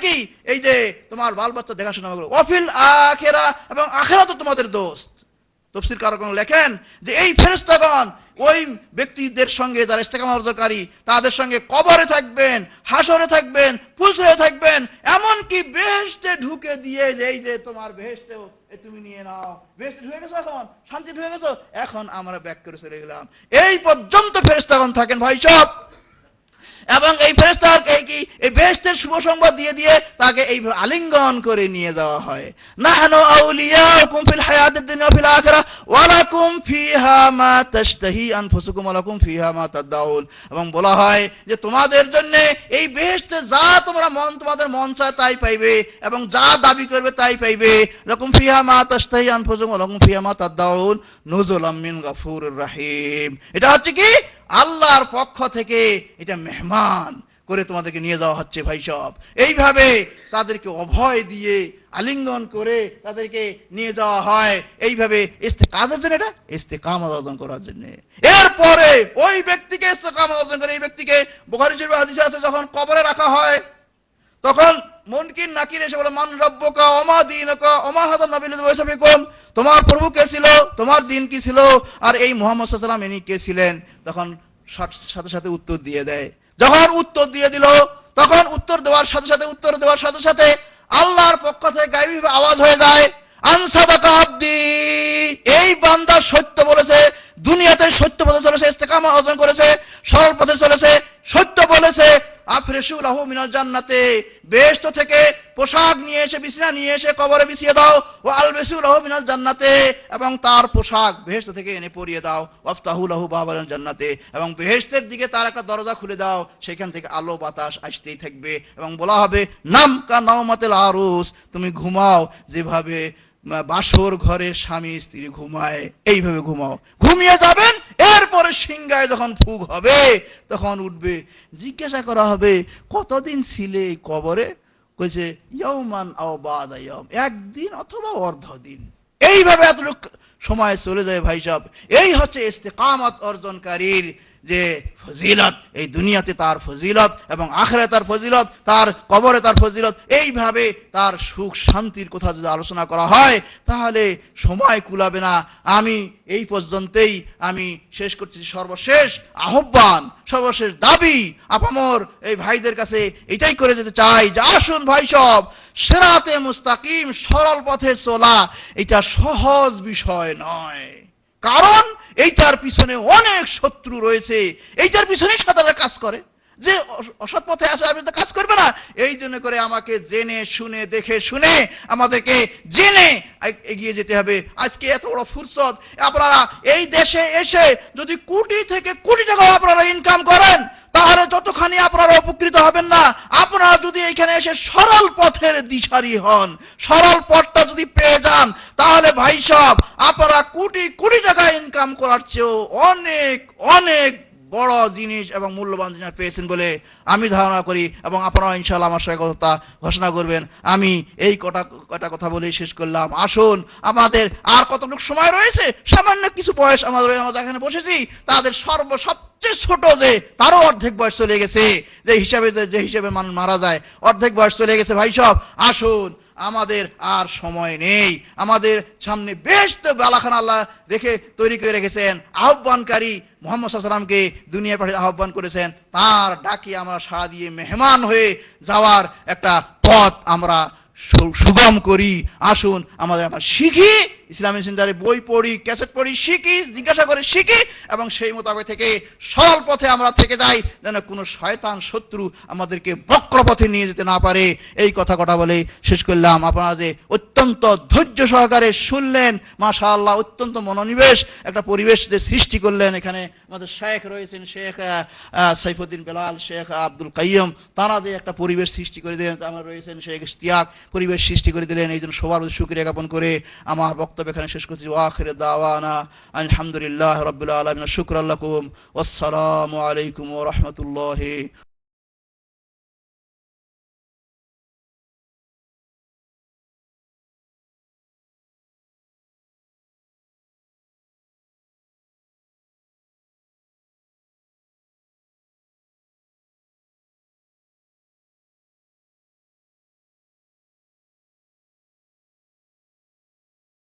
কি এই যে তোমার বাল বাচ্চা দেখাশোনা করো, ওয়াফিল আখিরা, এবং আখিরাতে তোমাদের দোস্ত। তাফসীর কারকগণ লেখেন যে এই ফেরেশতাগণ ওই ব্যক্তিদের সঙ্গে যারা ইস্তেকামত অর্জনকারী তাদের সঙ্গে কবরে থাকবেন, হাসরে থাকবেন, পুলসিরাতে থাকবেন, এমনকি বেহেশতে ঢুকে দিয়ে যে এই যে তোমার বেহেশতেও তুমি নিয়ে নাও, বেহেশতে ঢুকে গেছো, এখন শান্তি ঢুকে গেছো, এখন আমরা ব্যাক করে চলে গেলাম, এই পর্যন্ত ফেরেশতাগণ থাকেন ভাই সব। এবং এই ফেরেশতাকে কি এই বেহেশতের শুভ সংবাদ দিয়ে দিয়ে তাকে এইভাবে আলিঙ্গন করে নিয়ে যাওয়া হয়। নাহনু আউলিয়াউকুম ফিল হায়াতিদ দুনিয়া ফিল আখিরাহ ওয়া লাকুম ফিহা মা তাশতাহি আনফুসুকুম ওয়া লাকুম ফিহা মা তাদউন। এবং বলা হয় যে তোমাদের জন্য এই বেহেশতে যা তোমাদের মন চায় তাই পাইবে, এবং যা দাবি করবে তাই পাইবে। লাকুম ফিহা মা তাশতাহি আনফুসুকুম ওয়া লাকুম ফিহা মা তাদউন নুজুলাম মিন গাফুরির রহিম। এটা হচ্ছে কি আল্লাহর পক্ষ থেকে এটা মেহমান করে তোমাদেরকে নিয়ে যাওয়া হচ্ছে ভাই সব। এইভাবে তাদেরকে অভয় দিয়ে আলিঙ্গন করে তাদেরকে নিয়ে যাওয়া হয়, এইভাবে কাজের জন্য, এটা ইস্তেকামত অর্জন করার জন্য। এরপরে ওই ব্যক্তিকে ইস্তেকামত অর্জন করে এই ব্যক্তিকে বুখারী শরীফে হাদিসে আছে যখন কবরে রাখা হয় তখন মুনকির নাকির এসে বলে মান রাব্বুকা ওমা দীনুকা ওমা হাদা নবিয়্যুল ওয়াসাফিকুম, তোমার প্রভু কে ছিল, তোমার দিন কি ছিল, আর এই মুহাম্মদ সাল্লাল্লাহু আলাইহি ওয়াসাল্লাম ইনি কে ছিলেন। তখন সাথে সাথে উত্তর দিয়ে দেয়। যখন উত্তর দিয়ে দিল তখন উত্তর দেওয়ার সাথে সাথে আল্লাহর পক্ষ থেকে গায়বী আওয়াজ হয়ে যায়, আনসাদাকা আব্দি, এই বান্দা সত্য বলেছে, দুনিয়াতে সত্য পথে চলেছে, ইস্তেকামত অর্জন করেছে, সরল পথে চলেছে, সত্য বলেছে। আফরিশু লাহু মিনাল জান্নাতে, বেহেশত থেকে পোশাক নিয়ে এসে বিছানা নিয়ে এসে কবরে বিছিয়ে দাও। ওয়া আলবিসু লাহু মিনাল জান্নাতে, এবং তার পোশাক বেহেশত থেকে এনে পরিয়ে দাও। ওয়াফতাহু লাহু বাবাল জান্নাতে, এবং বেহেশতের দিকে তার একটা দরজা খুলে দাও, সেখান থেকে আলো বাতাস আসতেই থাকবে। এবং বলা হবে নাম কা নাওমাতিল আরুস, তুমি ঘুমাও যেভাবে বাসর ঘরে স্বামী স্ত্রী ঘুমায়, এইভাবে ঘুমাও। ঘুমিয়ে যাবেন, এরপরে সিংহায় যখন ফুক হবে তখন উঠবে, জিজ্ঞাসা করা হবে কতদিন ছিলে এই কবরে, কইছে ইয়াউমান আও বাদা ইয়াউম, একদিন অথবা অর্ধদিন। এইভাবে এতটুকু সময় চলে যায় ভাই সব। এই হচ্ছে ইস্তেকামত অর্জনকারীর যে ফজিলত, এই দুনিয়াতে তার ফজিলত এবং আখিরাতে তার ফজিলত, তার কবরে তার ফজিলত। এইভাবে তার সুখ শান্তির কথা যদি আলোচনা করা হয় তাহলে সময় কুলাবে না। আমি এই পর্যন্তই আমি শেষ করছি। সর্বশেষ আহ্বান, সর্বশেষ দাবি আপামর এই ভাইদের কাছে এটাই করে যেতে চাই যে আসুন ভাই সব, সিরাতে মুস্তাকিম সরল পথে চলা এটা সহজ বিষয় নয়। কারণ এইটার পিছনে অনেক শত্রু রয়েছে, এইটার পিছনেই সাধারণ কাজ করে, যে অসৎ পথে আসে আপনি তো কাজ করবে না। এই জন্য করে আমাকে জেনে শুনে দেখে শুনে আমাদেরকে জেনে এগিয়ে যেতে হবে। আজকে এত বড় ফুরসত, আপনারা এই দেশে এসে যদি কোটি থেকে কোটি টাকা আপনারা ইনকাম করেন তাহলে যতখানি আপনারা উপকৃত হবেন না। আপনারা যদি এখানে এসে সরল পথের দিশারি হন, সরল পথটা যদি পেয়ে যান তাহলে ভাই সব আপনারা কোটি কোটি টাকা ইনকাম করার চেয়েও অনেক অনেক বড় জিনিস এবং মূল্যবান জিনিস পেয়েছেন বলে আমি ধারণা করি। এবং আপনারা ইনশাআল্লাহ আমার সঙ্গে কথা ঘোষণা করবেন। আমি এই কটা কথা বলেই শেষ করলাম। আসুন, আমাদের আর কতটুকু সময় রয়েছে, সামান্য কিছু বয়স আমরা এখানে বসেছি, তাদের সবচেয়ে ছোট যে তারও অর্ধেক বয়স চলে গেছে, যে হিসাবে মানুষ মারা যায় অর্ধেক বয়স চলে গেছে। ভাই সব আসুন, আমাদের আর সময় নেই, আমাদের সামনে বেশ তো বালাখানা আল্লাহ তৈরি করে রেখেছেন। আহ্বানকারী মুহাম্মদ সাল্লাল্লাহু আলাইহি ওয়াসাল্লামকে দুনিয়ায় পাঠিয়ে আহ্বান করেছেন, তার ডাকে আমরা সাড়া দিয়ে মেহমান হয়ে যাওয়ার একটা পথ আমরা সুগম করি। আসুন আমরা শিখি, ইসলামী সেন্টারে বই পড়ি, ক্যাসেট পড়ি, শিখি, জিজ্ঞাসা করে শিখি, এবং সেই মোতাবেক থেকে সরল পথে আমরা থেকে যাই, যেন কোনো শয়তান শত্রু আমাদেরকে বক্র পথে নিয়ে যেতে না পারে। এই কথা বলে শেষ করলাম। আপনারা যে অত্যন্ত ধৈর্য সহকারে শুনলেন, মাশাআল্লাহ, অত্যন্ত মনোনিবেশ একটা পরিবেশ যে সৃষ্টি করলেন। এখানে আমাদের শেখ রয়েছেন, শেখ সাইফুদ্দিন বেলাল, শেখ আব্দুল কাইয়ুম, তারা যে একটা পরিবেশ সৃষ্টি করে দিলেন। আমরা রয়েছেন শেখ ইশতিয়াক, পরিবেশ সৃষ্টি করে দিলেন। এই জন্য সবার শুকরিয়া জ্ঞাপন করে আমার বক্তব্য এখানে শেষ করছি। ওয়া আখিরু দাওয়ানা আলহামদুলিল্লাহি রাব্বিল আলামিন। শুকরান লাকুম। ওয়াসসালামু আলাইকুম ওয়া রাহমাতুল্লাহি।